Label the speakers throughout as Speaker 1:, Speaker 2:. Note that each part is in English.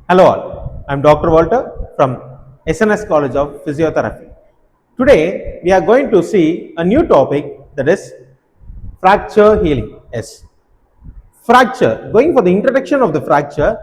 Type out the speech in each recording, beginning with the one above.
Speaker 1: Hello all, I am Dr. Walter from SNS College of Physiotherapy. Today we are going to see a new topic, that is fracture healing. Yes, fracture, going for the introduction of the fracture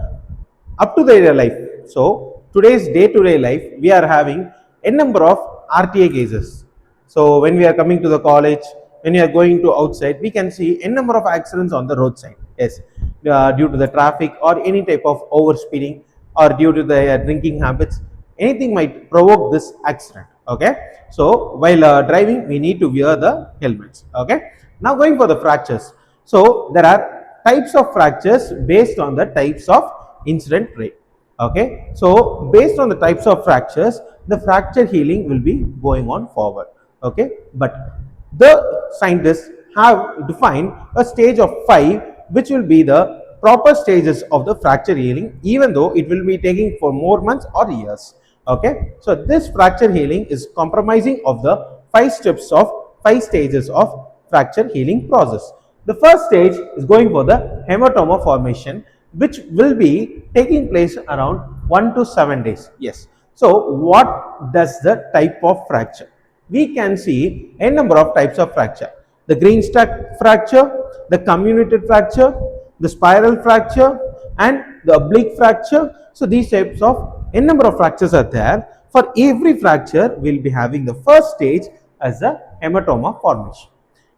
Speaker 1: up to their life. So today's day-to-day life we are having a number of RTA cases. So when we are coming to the college, when we are going to outside, we can see a number of accidents on the roadside. Yes, due to the traffic or any type of overspeeding or due to the drinking habits, anything might provoke this accident. Okay, so while driving we need to wear the helmets. Okay, now going for the fractures. So there are types of fractures based on the types of incident rate. Okay, so based on the types of fractures, the fracture healing will be going on forward. Okay, but the scientists have defined a stage of 5 which will be the proper stages of the fracture healing, even though it will be taking for more months or years. Okay, so this fracture healing is comprising of the 5 stages of fracture healing process. The first stage is going for the hematoma formation, which will be taking place around 1 to 7 days. Yes, so what does the type of fracture? We can see a number of types of fracture: the green stack fracture, the comminuted fracture, the spiral fracture, and the oblique fracture. So these types of a number of fractures are there. For every fracture, we'll be having the first stage as a hematoma formation.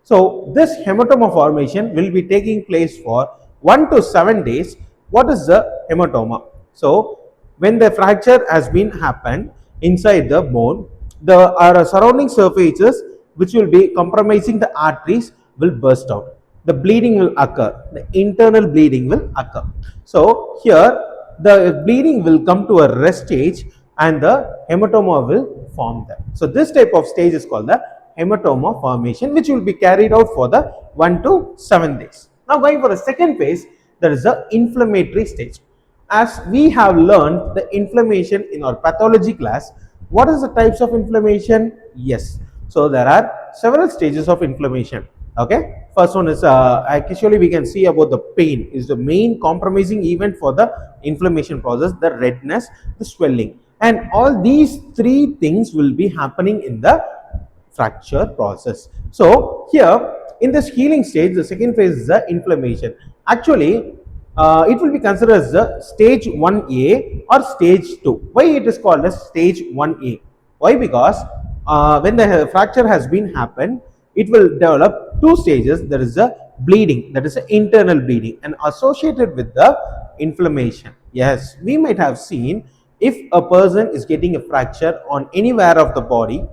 Speaker 1: So this hematoma formation will be taking place for 1 to 7 days. What is the hematoma? So when the fracture has been happened inside the bone, the surrounding surfaces which will be compromising the arteries will burst out. The bleeding will occur. The internal bleeding will occur. So here the bleeding will come to a rest stage and the hematoma will form there. So this type of stage is called the hematoma formation, which will be carried out for the 1 to 7 days. Now going for the second phase, that is the inflammatory stage. As we have learned the inflammation in our pathology class, what is the types of inflammation? Yes, so there are several stages of inflammation. Okay, first one is actually we can see about the pain is the main compromising event for the inflammation process, the redness, the swelling, and all these three things will be happening in the fracture process. So here in this healing stage, the second phase is the inflammation. Actually, it will be considered as the stage 1A or stage 2. Why it is called as stage 1A? Why? Because when the fracture has been happened, it will develop two stages. There is a bleeding, that is a internal bleeding, and associated with the inflammation. Yes, we might have seen if a person is getting a fracture on anywhere of the body,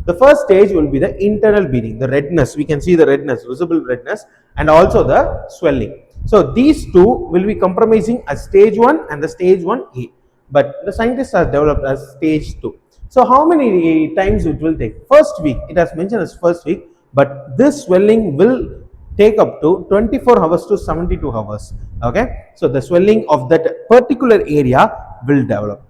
Speaker 1: the first stage will be the internal bleeding, the redness. We can see the redness, visible redness, and also the swelling. So these two will be compromising as stage 1 and the stage 1A, but the scientists have developed as stage 2. So how many times it will take? First week, it has mentioned as first week, but this swelling will take up to 24 hours to 72 hours. Okay, so the swelling of that particular area will develop.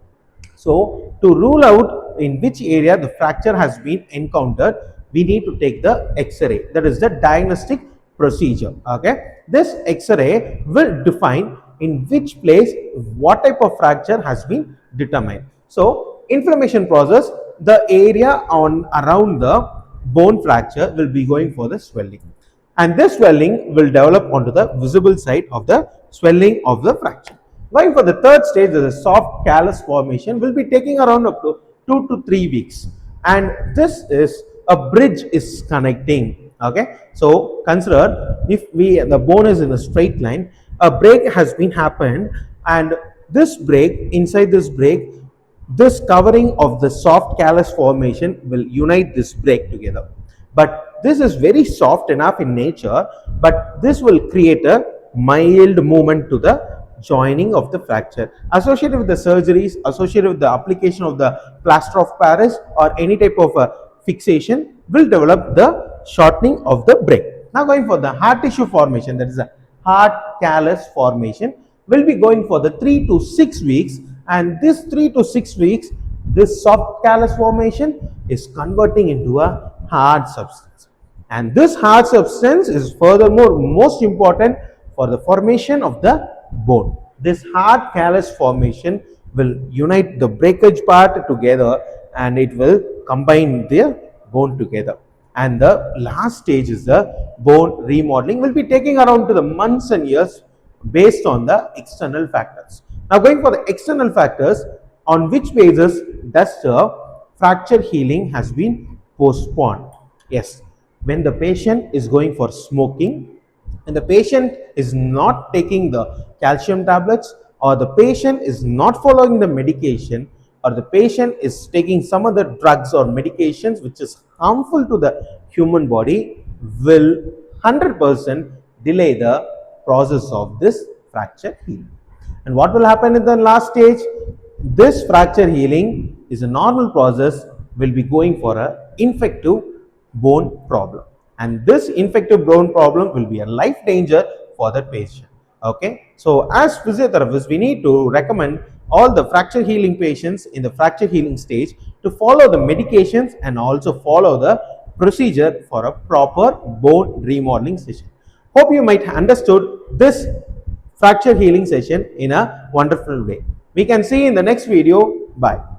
Speaker 1: So to rule out in which area the fracture has been encountered, we need to take the X-ray. That is the diagnostic procedure. Okay, this X-ray will define in which place what type of fracture has been determined. So inflammation process, the area on around the bone fracture will be going for the swelling, and this swelling will develop onto the visible side of the swelling of the fracture. Going for the third stage, the soft callus formation will be taking around up to 2 to 3 weeks, and this is a bridge is connecting. Okay, so consider if the bone is in a straight line, a break has been happened, and this break, inside this break, this covering of the soft callus formation will unite this break together. But this is very soft enough in nature, but this will create a mild movement to the joining of the fracture. Associated with the surgeries, associated with the application of the plaster of Paris or any type of fixation, will develop the shortening of the break. Now going for the hard tissue formation, that is a hard callus formation, will be going for the 3 to 6 weeks, and this 3 to 6 weeks, this soft callus formation is converting into a hard substance, and this hard substance is furthermore most important for the formation of the bone. This hard callus formation will unite the breakage part together and it will combine the bone together. And the last stage is the bone remodeling, will be taking around to the months and years based on the external factors. Now going for the external factors, on which basis does the fracture healing has been postponed? Yes, when the patient is going for smoking, and the patient is not taking the calcium tablets, or the patient is not following the medication, or the patient is taking some other drugs or medications which is harmful to the human body, will 100% delay the process of this fracture healing. And what will happen in the last stage? This fracture healing is a normal process, will be going for a infective bone problem, and this infective bone problem will be a life danger for the patient. Okay, so as physiotherapists, we need to recommend all the fracture healing patients in the fracture healing stage to follow the medications and also follow the procedure for a proper bone remodeling session. Hope you might understood this fracture healing session in a wonderful way. We can see in the next video. Bye.